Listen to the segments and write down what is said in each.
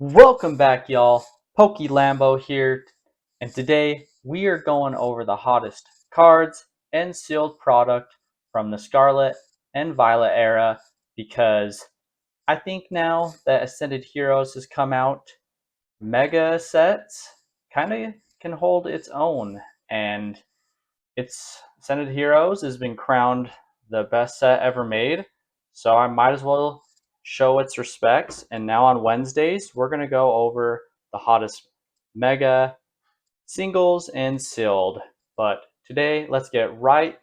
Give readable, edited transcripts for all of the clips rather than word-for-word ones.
Welcome back, y'all. Pokey Lambo here, and today we are going over the hottest cards and sealed product from the Scarlet and Violet era because I think now that Ascended Heroes has come out, Mega sets kind of can hold its own, and it's Ascended Heroes has been crowned the best set ever made, so I might as well show its respects. And now on Wednesdays, we're going to go over the hottest mega singles and sealed. But today, let's get right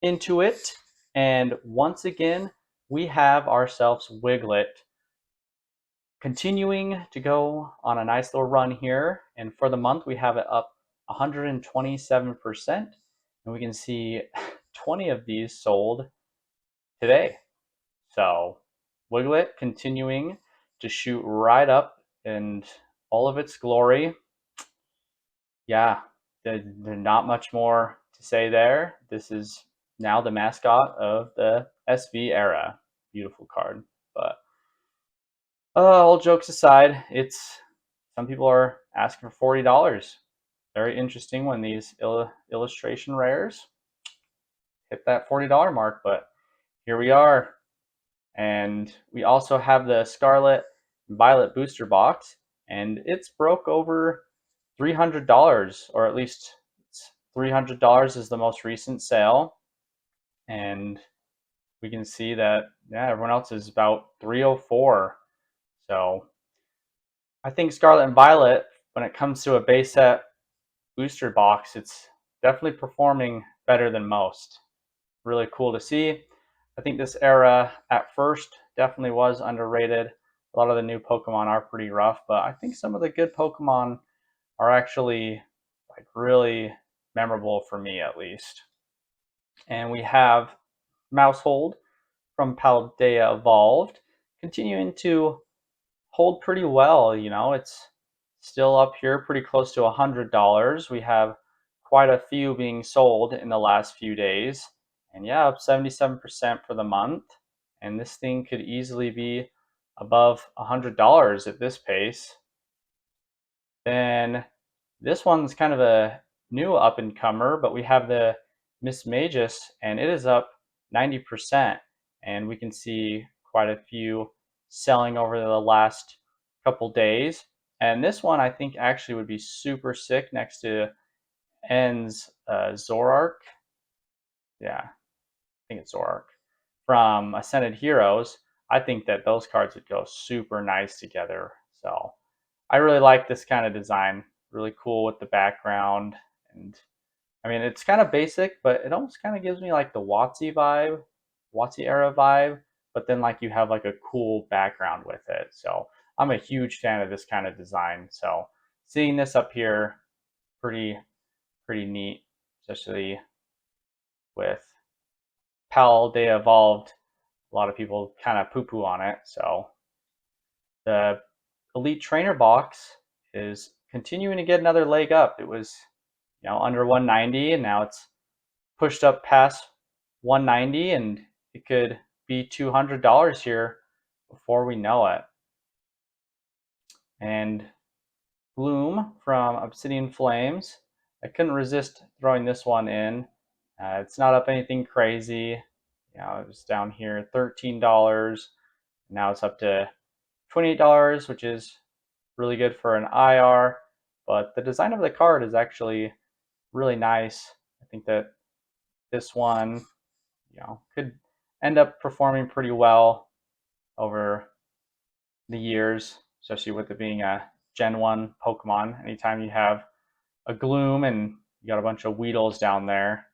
into it. And once again, we have ourselves Wiglet continuing to go on a nice little run here. And for the month, we have it up 127%. And we can see 20 of these sold today. So Wiglet continuing to shoot right up in all of its glory. Yeah, there's not much more to say there. This is now the mascot of the SV era. Beautiful card. But all jokes aside, it's some people are asking for $40. Very interesting when these illustration rares hit that $40 mark, but here we are. And we also have the Scarlet and Violet booster box, and it's broke over $300, or at least $300 is the most recent sale. And we can see that, yeah, everyone else is about 304. So I think Scarlet and Violet, when it comes to a base set booster box, it's definitely performing better than most. Really cool to see. I think this era at first definitely was underrated. A lot of the new Pokemon are pretty rough, but I think some of the good Pokemon are actually like really memorable for me at least. And we have Mousehold from Paldea Evolved continuing to hold pretty well. You know, it's still up here pretty close to $100. We have quite a few being sold in the last few days. And yeah, up 77% for the month. And this thing could easily be above $100 at this pace. Then this one's kind of a new up and comer, but we have the Miss Magus, and it is up 90%. And we can see quite a few selling over the last couple days. And this one I think actually would be super sick next to N's Zorark. Yeah, I think it's Zorark from Ascended Heroes. I think that those cards would go super nice together. So I really like this kind of design. Really cool with the background. And I mean, it's kind of basic, but it almost kind of gives me like the WotC vibe, WotC era vibe. But then like you have like a cool background with it. So I'm a huge fan of this kind of design. So seeing this up here, pretty neat, especially with Paldea Evolved. A lot of people kind of poo-poo on it. So the Elite Trainer box is continuing to get another leg up. It was, under 190, and now it's pushed up past 190, and it could be $200 here before we know it. And Bloom from Obsidian Flames, I couldn't resist throwing this one in. It's not up anything crazy. It was down here $13. Now it's up to $28, which is really good for an IR. But the design of the card is actually really nice. I think that this one, could end up performing pretty well over the years, especially with it being a Gen 1 Pokemon. Anytime you have a Gloom and you got a bunch of Weedles down there,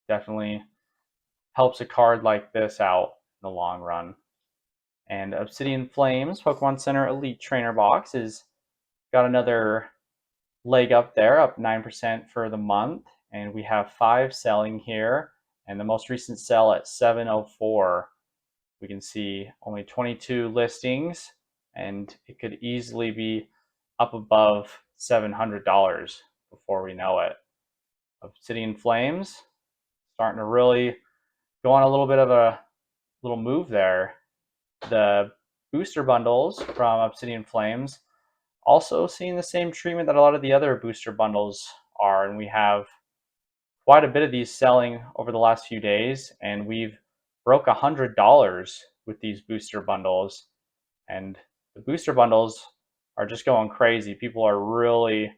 definitely helps a card like this out in the long run. And Obsidian Flames Pokemon Center Elite Trainer Box is got another leg up there, up 9% for the month. And we have 5 selling here. And the most recent sell at 704. We can see only 22 listings, and it could easily be up above $700 before we know it. Obsidian Flames starting to really go on a little bit of a little move there. The booster bundles from Obsidian Flames, also seeing the same treatment that a lot of the other booster bundles are. And we have quite a bit of these selling over the last few days, and we've broke $100 with these booster bundles. And the booster bundles are just going crazy. People are really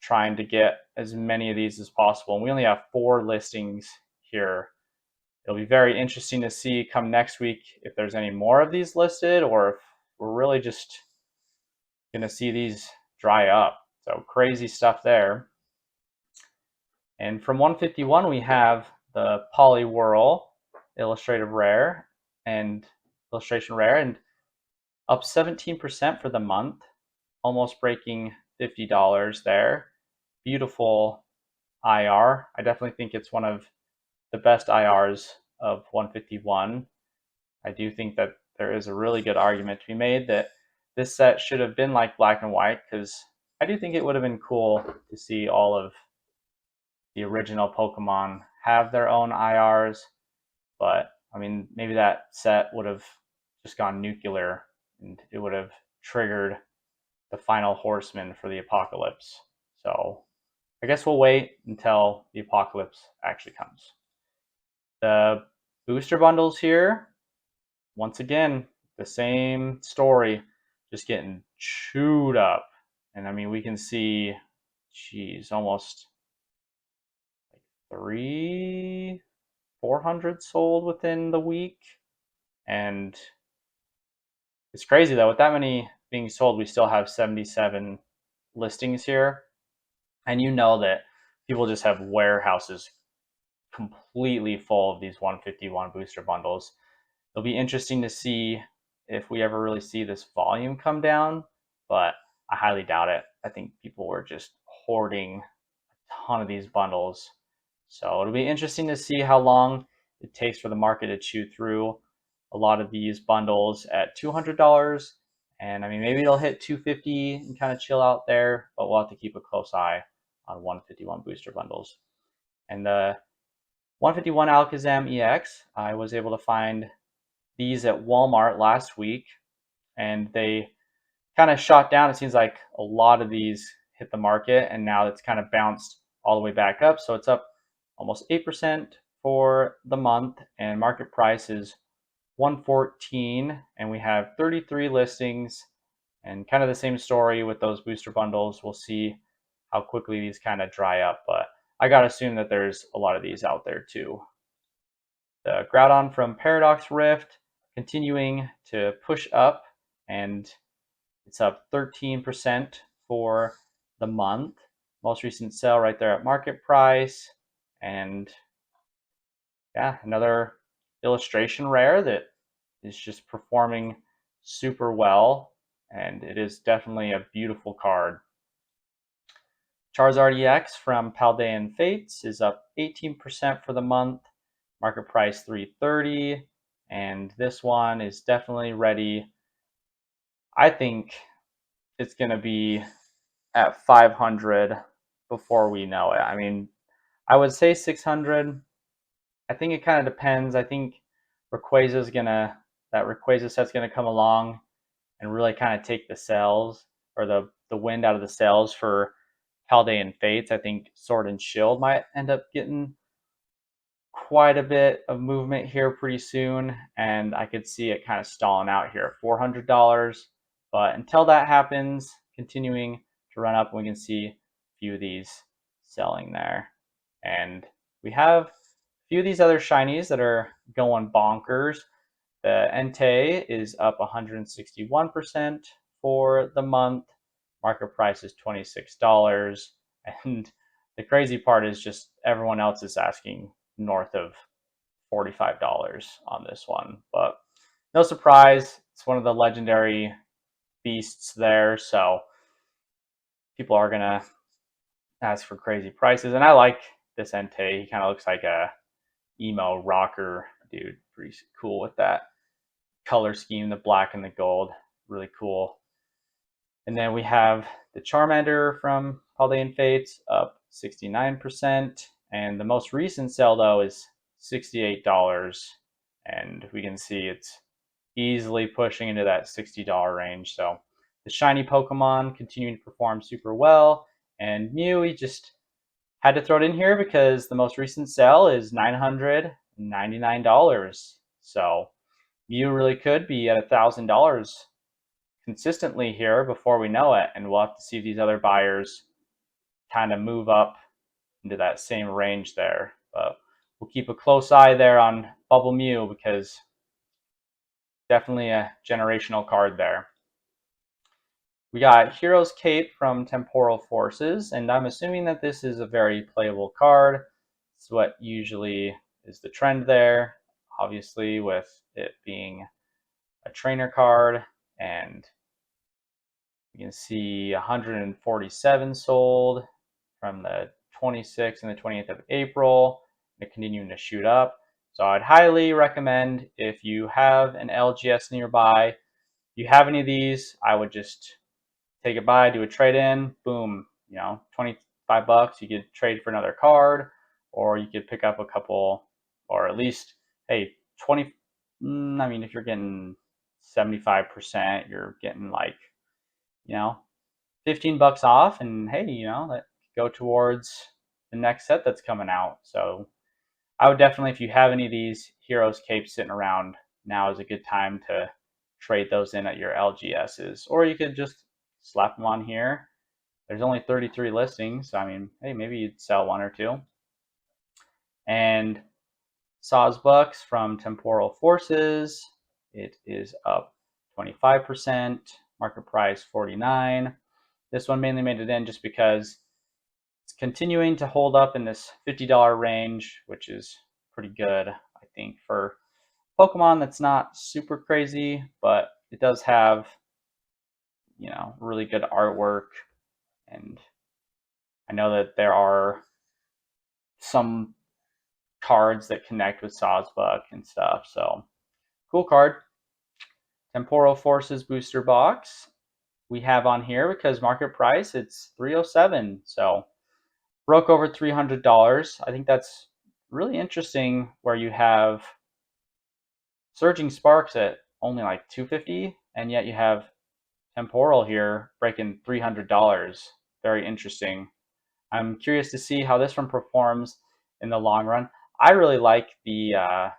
trying to get as many of these as possible. And we only have 4 listings here. It'll be very interesting to see come next week if there's any more of these listed, or if we're really just going to see these dry up. So crazy stuff there. And from 151, we have the Poliwhirl Illustrative Rare and Illustration Rare, and up 17% for the month, almost breaking $50 there. Beautiful IR. I definitely think it's one of the best IRs of 151. I do think that there is a really good argument to be made that this set should have been like Black and White, because I do think it would have been cool to see all of the original Pokemon have their own IRs. But I mean, maybe that set would have just gone nuclear and it would have triggered the final horseman for the apocalypse. So I guess we'll wait until the apocalypse actually comes. The booster bundles here, once again, the same story, just getting chewed up. And I mean, we can see, geez, almost like 400 sold within the week. And it's crazy though, with that many being sold, we still have 77 listings here. And you know that people just have warehouses completely full of these 151 booster bundles. It'll be interesting to see if we ever really see this volume come down, but I highly doubt it. I think people were just hoarding a ton of these bundles. So it'll be interesting to see how long it takes for the market to chew through a lot of these bundles at $200. And I mean, maybe it'll hit 250 and kind of chill out there, but we'll have to keep a close eye on 151 booster bundles. And the 151 Alakazam EX, I was able to find these at Walmart last week, and they kind of shot down. It seems like a lot of these hit the market, and now it's kind of bounced all the way back up. So it's up almost 8% for the month, and market price is 114, and we have 33 listings, and kind of the same story with those booster bundles. We'll see how quickly these kind of dry up, but I gotta assume that there's a lot of these out there too. The Groudon from Paradox Rift continuing to push up, and it's up 13% for the month. Most recent sale right there at market price. And yeah, another illustration rare that is just performing super well, and it is definitely a beautiful card. Charizard EX from Paldean Fates is up 18% for the month, market price $330, and this one is definitely ready. I think it's going to be at 500 before we know it. I mean, I would say 600. I think it kind of depends. I think that Rayquaza set's gonna come along and really kind of take the sails, or the wind out of the sails for Paldean Fates. I think Sword and Shield might end up getting quite a bit of movement here pretty soon, and I could see it kind of stalling out here at $400. But until that happens, continuing to run up, we can see a few of these selling there. And we have a few of these other shinies that are going bonkers. The Entei is up 161% for the month. Market price is $26. And the crazy part is just everyone else is asking north of $45 on this one. But no surprise, it's one of the legendary beasts there, so people are gonna ask for crazy prices. And I like this Entei. He kind of looks like a emo rocker dude. Pretty cool with that color scheme, the black and the gold. Really cool. And then we have the Charmander from Paldean Fates up 69%. And the most recent sale though is $68. And we can see it's easily pushing into that $60 range. So the shiny Pokemon continuing to perform super well. And Mew, we just had to throw it in here because the most recent sale is $999. So Mew really could be at $1,000 consistently here before we know it. And we'll have to see if these other buyers kind of move up into that same range there. But we'll keep a close eye there on Bubble Mew because definitely a generational card there. We got Hero's Cape from Temporal Forces, and I'm assuming that this is a very playable card. It's what usually is the trend there, obviously with it being a trainer card, and you can see 147 sold from the 26th and the 28th of April, and continuing to shoot up. So I'd highly recommend if you have an LGS nearby, if you have any of these, I would just take it by, do a trade in, boom, 25 bucks, you could trade for another card, or you could pick up a couple, or at least, hey, 20, I mean, if you're getting 75%, you're getting like, 15 bucks off, and hey, that could go towards the next set that's coming out. So I would definitely, if you have any of these Heroes Capes sitting around, now is a good time to trade those in at your LGSs, or you could just slap them on here. There's only 33 listings, so I mean, hey, maybe you'd sell one or two. And Sawsbucks from Temporal Forces, it is up 25%, market price 49. This one mainly made it in just because it's continuing to hold up in this $50 range, which is pretty good, I think, for Pokemon that's not super crazy, but it does have, really good artwork. And I know that there are some cards that connect with Sawsbuck and stuff. So cool card. Temporal Forces booster box we have on here because market price it's $307. So broke over $300. I think that's really interesting where you have Surging Sparks at only like $250, and yet you have Temporal here breaking $300. Very interesting. I'm curious to see how this one performs in the long run. I really like the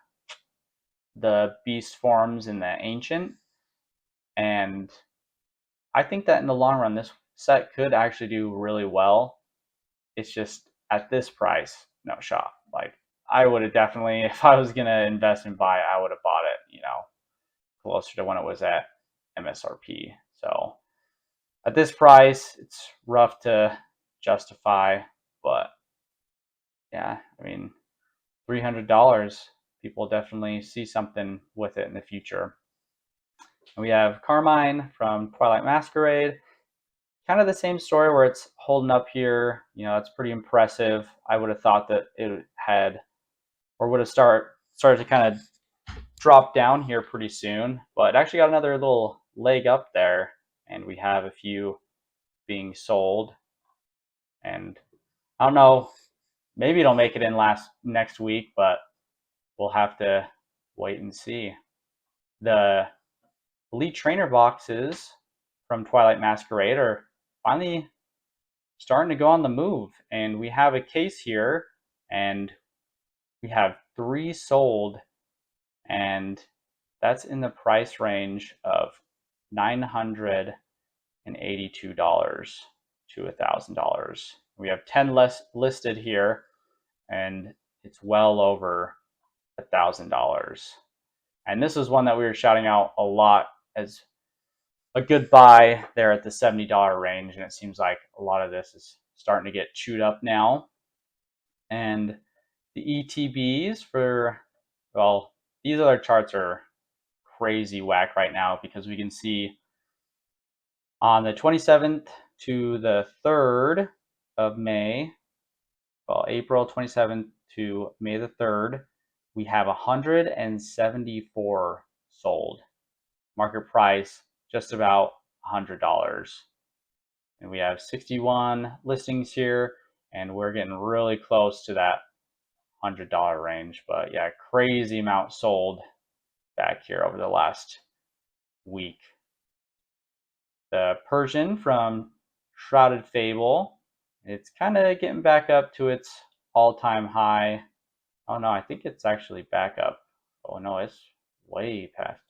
beast forms in the ancient, and I think that in the long run this set could actually do really well. It's just at this price, no shot. Like I would have definitely, if I was gonna invest and buy it, I would have bought it, closer to when it was at MSRP. So at this price, it's rough to justify, but yeah, I mean, $300, people definitely see something with it in the future. And we have Carmine from Twilight Masquerade. Kind of the same story where it's holding up here. It's pretty impressive. I would have thought that it had, or would have started to kind of drop down here pretty soon, but it actually got another little leg up there, and we have a few being sold. And I don't know, maybe it'll make it in next week, but we'll have to wait and see. The Elite Trainer boxes from Twilight Masquerade are finally starting to go on the move, and we have a case here, and we have 3 sold, and that's in the price range of $982 to $1,000. We have 10 less listed here, and it's well over $1,000. And this is one that we were shouting out a lot as a good buy there at the $70 range, and it seems like a lot of this is starting to get chewed up now. And the ETBs well, these other charts are crazy whack right now because we can see on the 27th to the 3rd of May, well, April 27th to May the 3rd, we have 174 sold. Market price just about $100. And we have 61 listings here, and we're getting really close to that $100 range. But yeah, crazy amount sold back here over the last week. The Persian from Shrouded Fable, it's kind of getting back up to its all-time high. Oh no, I think it's actually back up. Oh no, it's way past.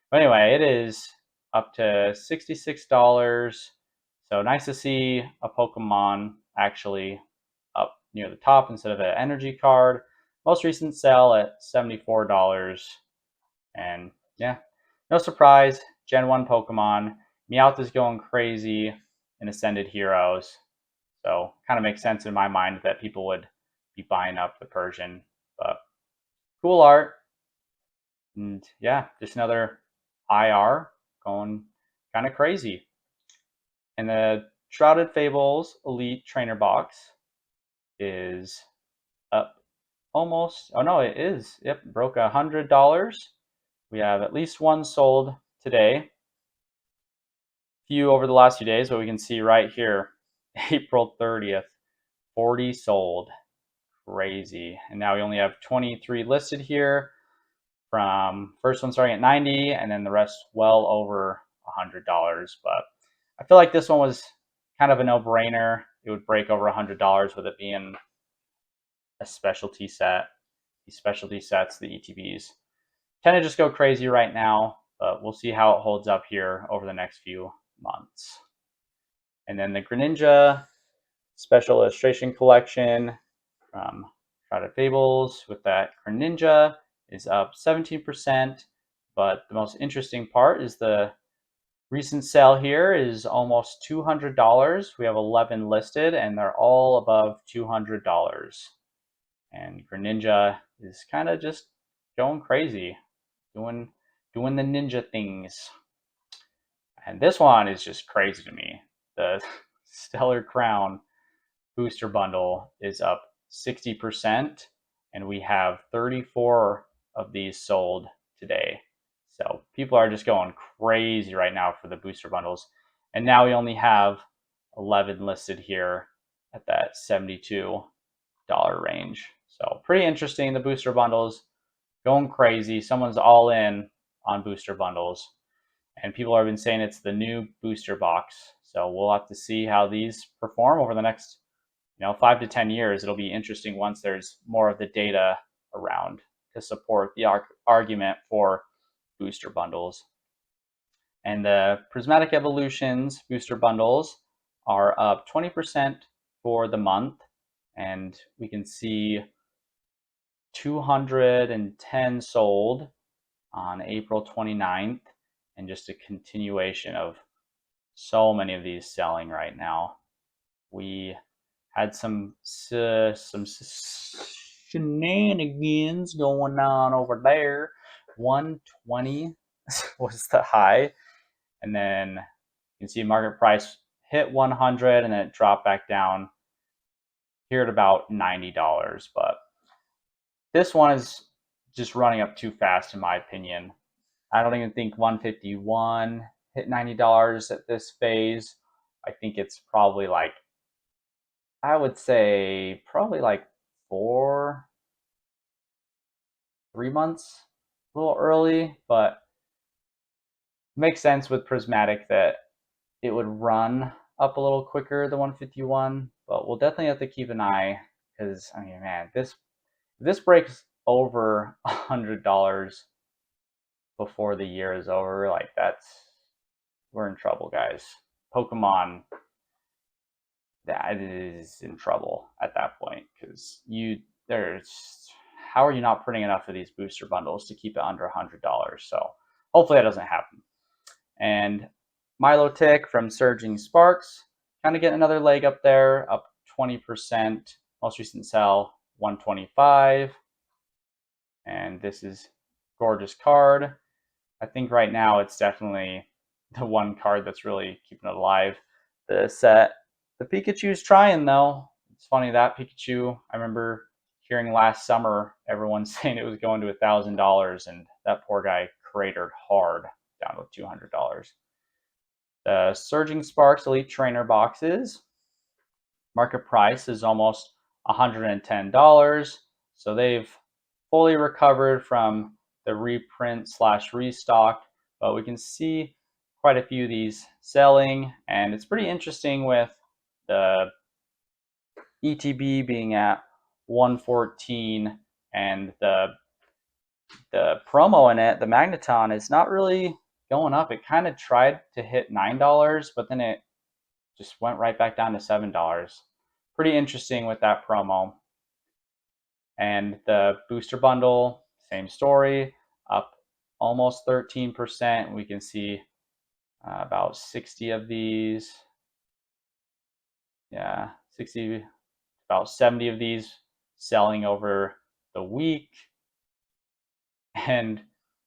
But anyway, it is up to $66. So nice to see a Pokemon actually up near the top instead of an energy card. Most recent sale at $74. And yeah, no surprise, Gen 1 Pokemon. Meowth is going crazy in Ascended Heroes. So kind of makes sense in my mind that people would be buying up the Persian. But cool art. And yeah, just another IR going kind of crazy. And the Shrouded Fables Elite Trainer Box is up almost. Oh no, it is. Yep, broke $100. We have at least one sold today. Few over the last few days, but we can see right here, April 30th, 40 sold. Crazy. And now we only have 23 listed here, from first one starting at 90 and then the rest well over $100. But I feel like this one was kind of a no-brainer. It would break over $100 with it being a specialty set. These specialty sets, the ETBs, tend to just go crazy right now, but we'll see how it holds up here over the next few months. And then the Greninja Special Illustration Collection from Shrouded Fables with that Greninja is up 17%. But the most interesting part is the recent sale here is almost $200. We have 11 listed and they're all above $200. And Greninja is kind of just going crazy, doing the ninja things. And this one is just crazy to me. The Stellar Crown booster bundle is up 60%, and we have 34 of these sold today. So people are just going crazy right now for the booster bundles. And now we only have 11 listed here at that $72 range. So pretty interesting. The booster bundles going crazy. Someone's all in on booster bundles. And people have been saying it's the new booster box. So we'll have to see how these perform over the next 5 to 10 years. It'll be interesting once there's more of the data around to support the argument for booster bundles. And the Prismatic Evolutions booster bundles are up 20% for the month. And we can see 210 sold on April 29th, and just a continuation of so many of these selling right now. We had some shenanigans going on over there. 120 was the high, and then you can see market price hit 100 and then it dropped back down here at about $90. But this one is just running up too fast in my opinion. I don't even think 151 hit $90 at this phase. I think it's probably like, I would say probably like 3 months, a little early, but it makes sense with Prismatic that it would run up a little quicker than 151, but we'll definitely have to keep an eye because, I mean, man, this breaks over $100 before the year is over, like we're in trouble, guys. Pokemon, that is in trouble at that point because how are you not printing enough of these booster bundles to keep it under $100? So hopefully that doesn't happen. And Milotic from Surging Sparks, kind of getting another leg up there, up 20%. Most recent sell 125. And this is gorgeous card. I think right now it's definitely the one card that's really keeping it alive. The set. The Pikachu's trying though. It's funny that Pikachu, I remember hearing last summer everyone saying it was going to $1,000 and that poor guy cratered hard down to $200. The Surging Sparks Elite Trainer boxes, market price is almost $110. So they've fully recovered from the reprint / restock but we can see quite a few of these selling, and it's pretty interesting with the ETB being at 114 and the promo in it, the Magneton, is not really going up. It kind of tried to hit $9, but then it just went right back down to $7. Pretty interesting with that promo. And the booster bundle, same story, up almost 13%. We can see about 60 of these. Yeah, 60, about 70 of these selling over the week. And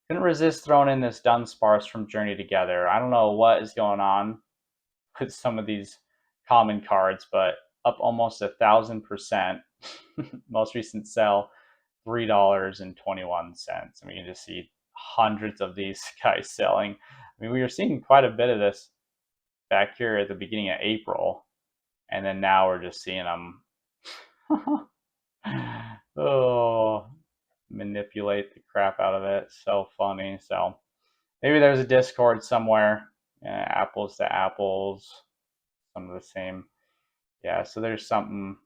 couldn't resist throwing in this Dunsparce from Journey Together. I don't know what is going on with some of these common cards, but up almost 1,000%. Most recent sell, $3.21. And we can just see hundreds of these guys selling. I mean, we were seeing quite a bit of this back here at the beginning of April, and then now we're just seeing them oh, manipulate the crap out of it. So funny. So maybe there's a Discord somewhere. Apples to apples, some of the same. Yeah, so there's something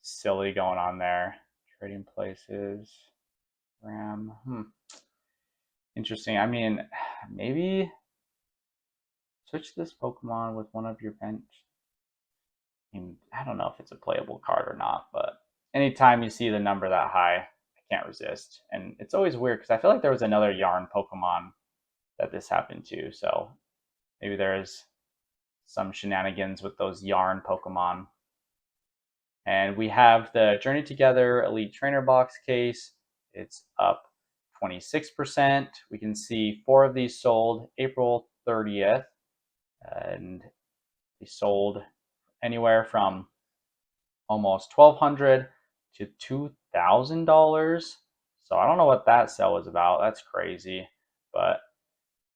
silly going on there. Trading places, RAM. Interesting. I mean, maybe switch this Pokemon with one of your bench. I mean, I don't know if it's a playable card or not, but anytime you see the number that high, I can't resist. And it's always weird because I feel like there was another Yarn Pokemon that this happened to. So maybe there is some shenanigans with those Yarn Pokemon. And we have the Journey Together Elite Trainer Box case. It's up 26%. We can see 4 of these sold April 30th. And they sold anywhere from almost $1,200 to $2,000. So I don't know what that sell was about. That's crazy. But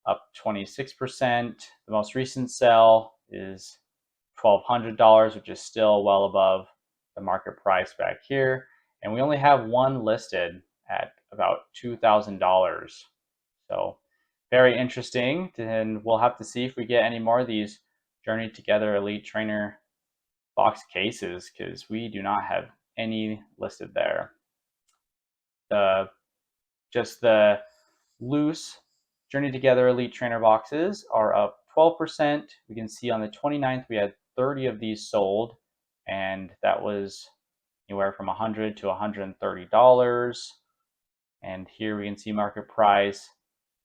up 26%. The most recent sell is $1,200, which is still well above the market price back here. And we only have one listed at about $2,000. So very interesting. And we'll have to see if we get any more of these Journey Together Elite Trainer box cases, because we do not have any listed there. Just the loose Journey Together Elite Trainer boxes are up 12%. We can see on the 29th we had 30 of these sold, and that was anywhere from $100 to $130. And here we can see market price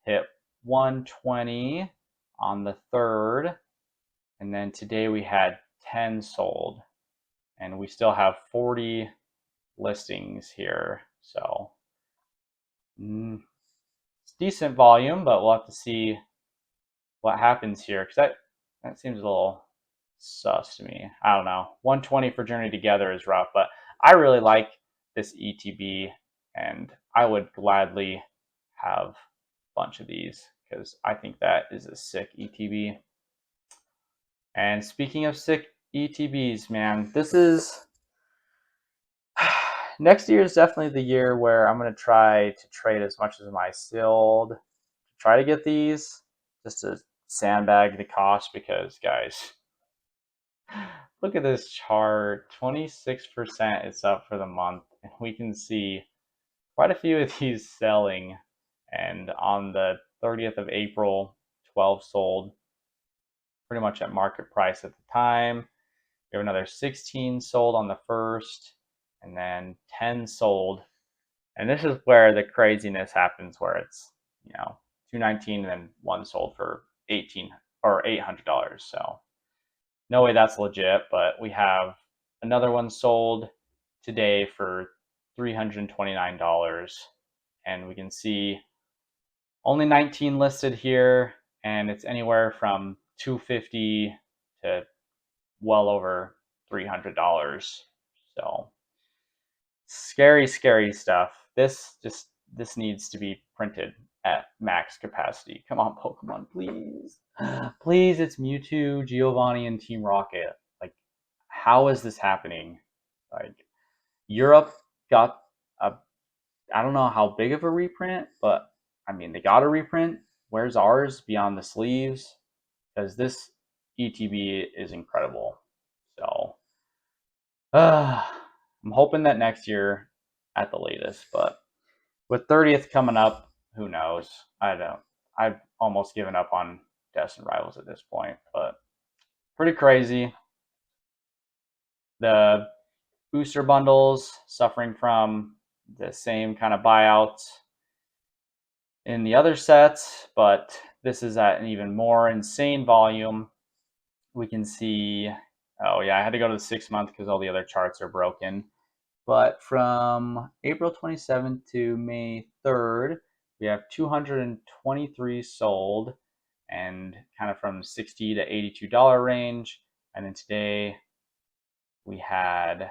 hit 120 on the 3rd, and then today we had 10 sold, and we still have 40 listings here. So it's decent volume, but we'll have to see what happens here, because that seems a little sus to me. I don't know. 120 for Journey Together is rough, but I really like this ETB, and I would gladly have a bunch of these because I think that is a sick ETB. And speaking of sick ETBs, man, this is next year is definitely the year where I'm going to try to trade as much as my sealed to try to get these, just to sandbag the cost, because guys, look at this chart. 26% is up for the month, and we can see quite a few of these selling. And on the 30th of April, 12 sold, pretty much at market price at the time. We have another 16 sold on the 1st, and then 10 sold. And this is where the craziness happens, where it's, $219 and then one sold for $1,800 or $800. So no way that's legit, but we have another one sold today for $329, and we can see only 19 listed here, and it's anywhere from $250 to well over $300. So scary, scary stuff. This needs to be printed at max capacity. Come on, Pokemon, please. Please, it's Mewtwo, Giovanni, and Team Rocket. Like, how is this happening? Like, Europe got a, I don't know how big of a reprint, but I mean, they got a reprint. where's ours beyond the sleeves? Because this ETB is incredible. So I'm hoping that next year at the latest, but with 30th coming up, who knows? I don't. I've almost given up on Destined Rivals at this point, but pretty crazy. The booster bundles suffering from the same kind of buyouts in the other sets, but this is at an even more insane volume. We can see, oh yeah, I had to go to the 6 month because all the other charts are broken. But from April 27th to May 3rd, we have 223 sold, and kind of from $60 to $82 range. And then today we had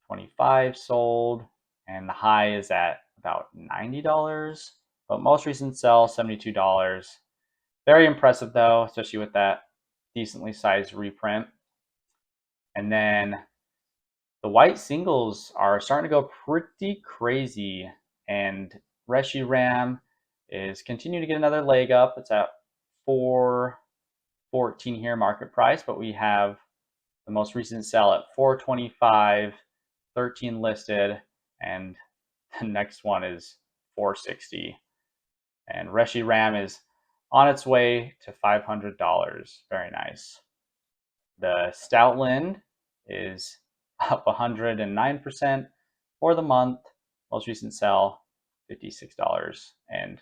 25 sold, and the high is at about $90. But most recent sell, $72. Very impressive though, especially with that decently sized reprint. And then the white singles are starting to go pretty crazy, and Reshiram is continuing to get another leg up. It's at 414 here market price, but we have the most recent sell at 425, 13 listed, and the next one is 460. And Reshiram is on its way to $500. Very nice. The Stoutland is up 109% for the month. Most recent sell, $56. And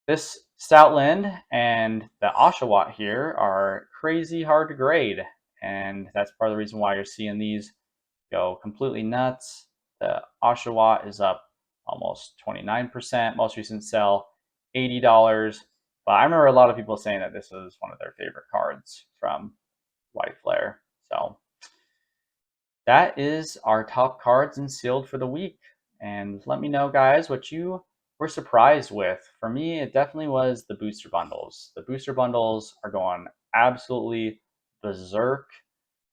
this Stoutland and the Oshawott here are crazy hard to grade. And that's part of the reason why you're seeing these go completely nuts. The Oshawott is up almost 29%. Most recent sell, $80. But I remember a lot of people saying that this was one of their favorite cards from White Flare. So that is our top cards and sealed for the week. And let me know, guys, what you were surprised with. For me, it definitely was the booster bundles. The booster bundles are going absolutely berserk.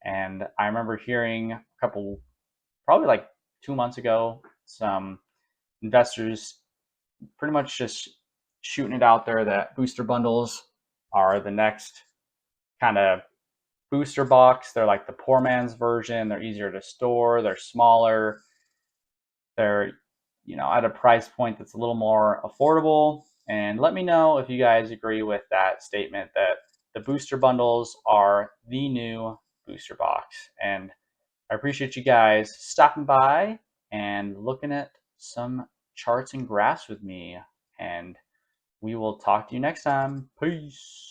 And I remember hearing a couple, probably like 2 months ago, some investors pretty much just shooting it out there that booster bundles are the next kind of booster box. They're like the poor man's version. They're easier to store. They're smaller. They're, at a price point that's a little more affordable. And let me know if you guys agree with that statement that the booster bundles are the new booster box. And I appreciate you guys stopping by and looking at some charts and graphs with me. And we will talk to you next time. Peace.